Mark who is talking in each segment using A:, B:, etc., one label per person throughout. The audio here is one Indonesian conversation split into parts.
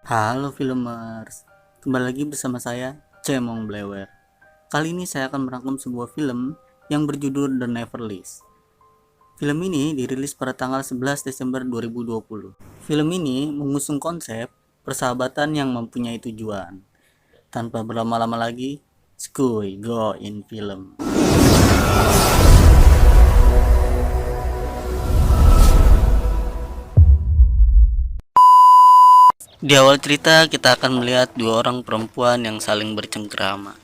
A: Halo filmers, kembali lagi bersama saya Cemong Blewer. Kali ini saya akan merangkum sebuah film yang berjudul The Neverlies. Film ini dirilis pada tanggal 11 Desember 2020. Film ini mengusung konsep persahabatan yang mempunyai tujuan. Tanpa berlama-lama lagi, skuy go in film. Di awal cerita kita akan melihat dua orang perempuan yang saling bercengkrama.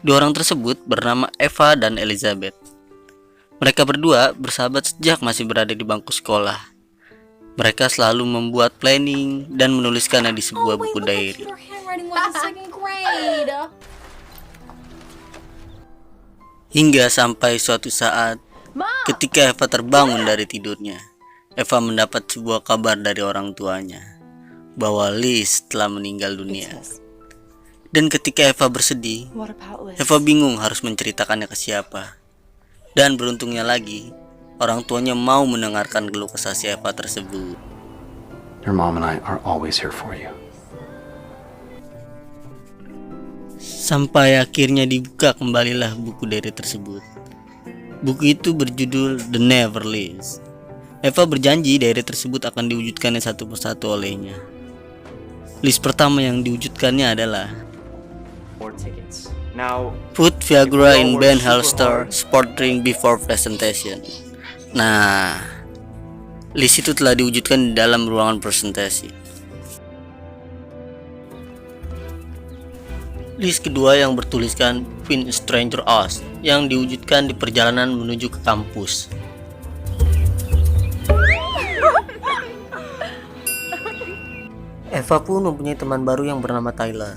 A: Dua orang tersebut bernama Eva dan Elizabeth. Mereka berdua bersahabat sejak masih berada di bangku sekolah. Mereka selalu membuat planning dan menuliskannya di sebuah buku diary. Hingga sampai suatu saat, ketika Eva terbangun dari tidurnya, Eva mendapat sebuah kabar dari orang tuanya bahwa Liz telah meninggal dunia. Dan ketika Eva bersedih, Eva bingung harus menceritakannya ke siapa. Dan beruntungnya lagi, orang tuanya mau mendengarkan keluh kesah si Eva tersebut.
B: Your mom and I are always here for you.
A: Sampai akhirnya dibuka kembalilah buku diary tersebut. Buku itu berjudul The Neverlies. Eva berjanji diary tersebut akan diwujudkannya satu persatu olehnya. List pertama yang diwujudkannya adalah put Viagra in Ben holster, sport drink before presentation. Nah, list itu telah diwujudkan di dalam ruangan presentasi. List kedua yang bertuliskan Pin Stranger Us yang diwujudkan di perjalanan menuju ke kampus. Eva pun mempunyai teman baru yang bernama Tyler.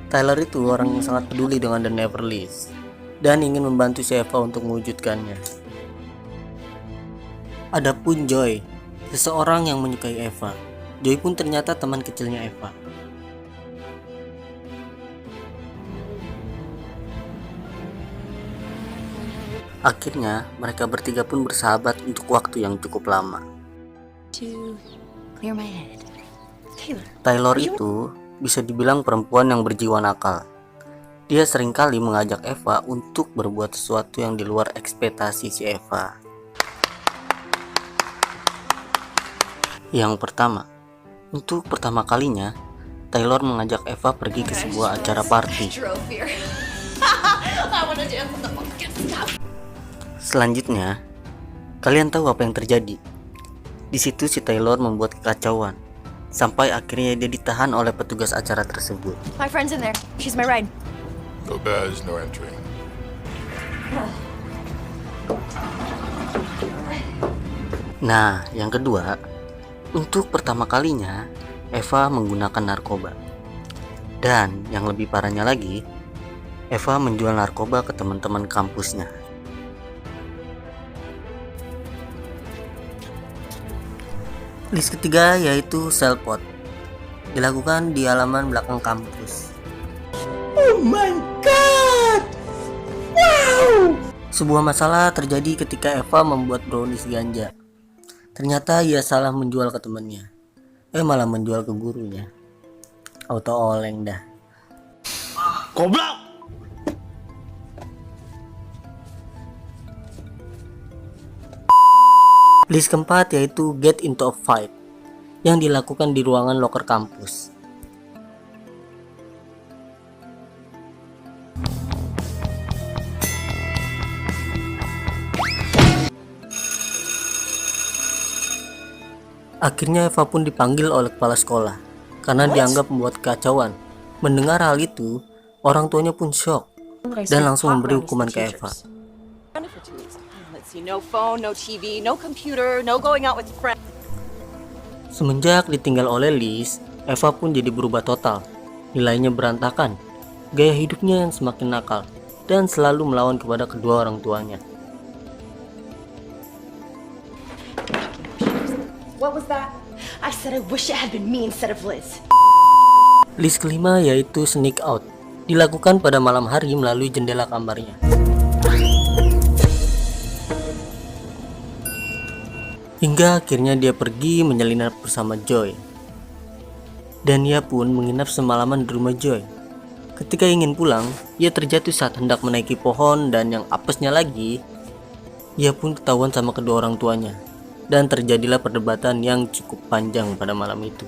A: Tyler itu orang yang sangat peduli dengan The Neverlies dan ingin membantu si Eva untuk mewujudkannya. Adapun Joy, seseorang yang menyukai Eva. Joy pun ternyata teman kecilnya Eva. Akhirnya, mereka bertiga pun bersahabat untuk waktu yang cukup lama. Tyler itu bisa dibilang perempuan yang berjiwa nakal. Dia seringkali mengajak Eva untuk berbuat sesuatu yang di luar ekspektasi si Eva. Yang pertama, untuk pertama kalinya, Tyler mengajak Eva pergi ke sebuah acara party. Selanjutnya, kalian tahu apa yang terjadi? Di situ si Tyler membuat kekacauan. Sampai akhirnya dia ditahan oleh petugas acara tersebut.
C: My friend's in there. She's my ride.
D: No badge, no entry.
A: Nah, yang kedua, untuk pertama kalinya Eva menggunakan narkoba. Dan yang lebih parahnya lagi, Eva menjual narkoba ke teman-teman kampusnya. List ketiga yaitu self-pot, dilakukan di halaman belakang kampus. Oh my god! Wow! Sebuah masalah terjadi ketika Eva membuat brownies ganja. Ternyata ia salah menjual ke temannya. Malah menjual ke gurunya. Auto oleng dah. Goblok! List keempat yaitu get into a fight, yang dilakukan di ruangan loker kampus. Akhirnya Eva pun dipanggil oleh kepala sekolah karena dianggap membuat kekacauan. Mendengar hal itu, orang tuanya pun shock dan langsung memberi hukuman ke Eva.
C: No phone, no TV, no computer, no going out with friends.
A: Semenjak ditinggal oleh Liz, Eva pun jadi berubah total. Nilainya berantakan, gaya hidupnya yang semakin nakal, dan selalu melawan kepada kedua orang tuanya.
C: What was that? I said I wish it had been me instead of Liz.
A: List kelima yaitu sneak out, dilakukan pada malam hari melalui jendela kamarnya. Hingga akhirnya dia pergi menyelinap bersama Joy. dan ia pun menginap semalaman di rumah Joy. Ketika ingin pulang, ia terjatuh saat hendak menaiki pohon, dan yang apesnya lagi, ia pun ketahuan sama kedua orang tuanya, dan terjadilah perdebatan yang cukup panjang pada malam itu.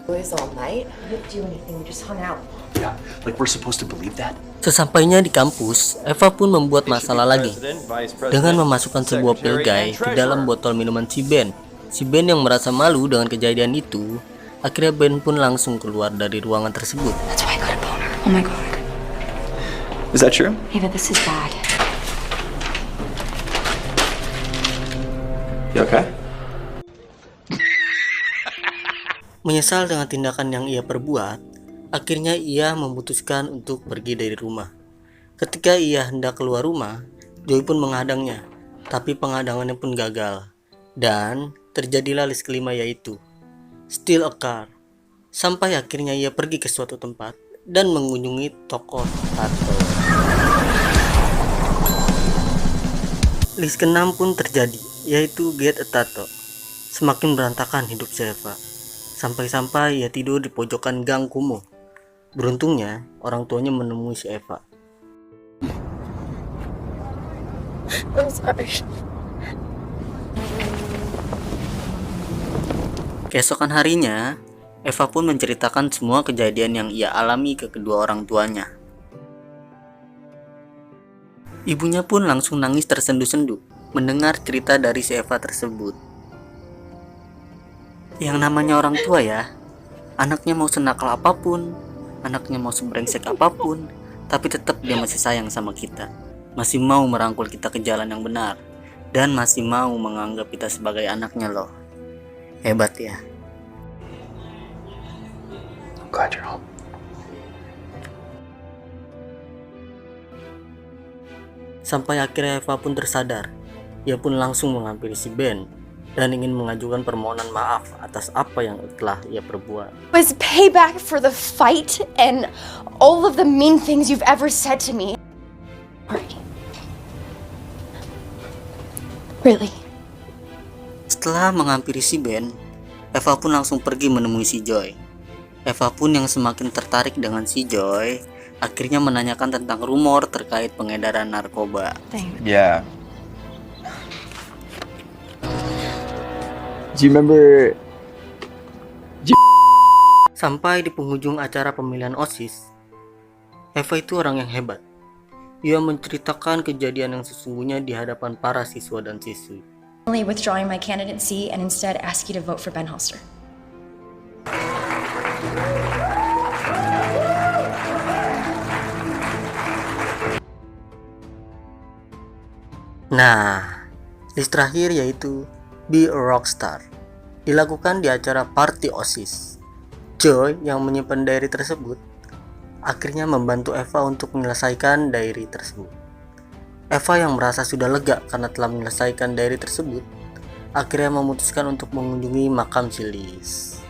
C: Boys all night? We didn't do anything, we just hung out.
B: Yeah, like we're supposed to believe that?
A: Sesampainya di kampus, Eva pun membuat masalah lagi dengan memasukkan sebuah pil guy ke dalam botol minuman si Ben. Si Ben yang merasa malu dengan kejadian itu, akhirnya Ben pun langsung keluar dari ruangan tersebut.
E: That's why I got a boner. Oh my god.
B: Is that true?
E: Ava, this is bad.
B: You okay?
A: Menyesal dengan tindakan yang ia perbuat, akhirnya ia memutuskan untuk pergi dari rumah. Ketika ia hendak keluar rumah, Joy pun menghadangnya, tapi penghadangannya pun gagal. Dan terjadilah list kelima, yaitu steal a car. Sampai akhirnya ia pergi ke suatu tempat dan mengunjungi toko tato. List keenam pun terjadi, yaitu get a tattoo. Semakin berantakan hidup si Eva, sampai-sampai ia tidur di pojokan gang kumuh. Beruntungnya orang tuanya menemui si Eva.
C: I'm sorry.
A: Keesokan harinya, Eva pun menceritakan semua kejadian yang ia alami ke kedua orang tuanya. Ibunya pun langsung nangis tersendu-sendu mendengar cerita dari si Eva tersebut. Yang namanya orang tua ya, anaknya mau senakal apapun, anaknya mau sebrengsek apapun, tapi tetap dia masih sayang sama kita, masih mau merangkul kita ke jalan yang benar, dan masih mau menganggap kita sebagai anaknya loh. Hebat ya.
B: I'm glad you're home.
A: Sampai akhirnya Eva pun tersadar. Ia pun langsung menghampiri si Ben dan ingin mengajukan permohonan maaf atas apa yang telah ia perbuat.
C: Was payback for the fight and all of the mean things you've ever said to me. Sorry. Really?
A: Setelah menghampiri si Ben, Eva pun langsung pergi menemui si Joy. Eva pun yang semakin tertarik dengan si Joy, akhirnya menanyakan tentang rumor terkait pengedaran narkoba.
B: Yeah. Do you remember?
A: Sampai di penghujung acara pemilihan OSIS, Eva itu orang yang hebat. Ia menceritakan kejadian yang sesungguhnya di hadapan para siswa dan siswi.
E: Only withdrawing my candidacy and instead ask you to vote for Ben Holster.
A: Nah, list terakhir yaitu Be a Rockstar, dilakukan di acara party OSIS. Joy yang menyimpan diary tersebut akhirnya membantu Eva untuk menyelesaikan diary tersebut. Eva yang merasa sudah lega karena telah menyelesaikan diary tersebut, akhirnya memutuskan untuk mengunjungi makam si Liz.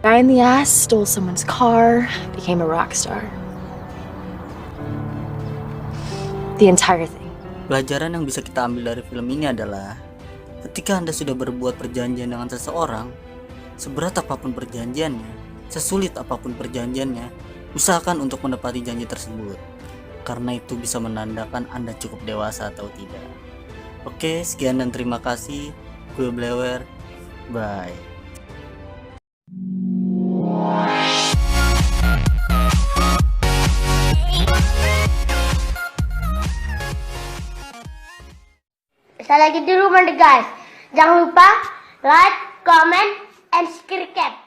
C: Guy in the ass stole someone's car, became a rock star. The entire thing.
A: Pelajaran yang bisa kita ambil dari film ini adalah ketika Anda sudah berbuat perjanjian dengan seseorang, seberat apapun perjanjiannya, sesulit apapun perjanjiannya, usahakan untuk menepati janji tersebut, karena itu bisa menandakan Anda cukup dewasa atau tidak. Oke, sekian dan terima kasih. Gue Blewer, bye.
F: Sekali lagi dulu guys, jangan lupa like, comment, and subscribe.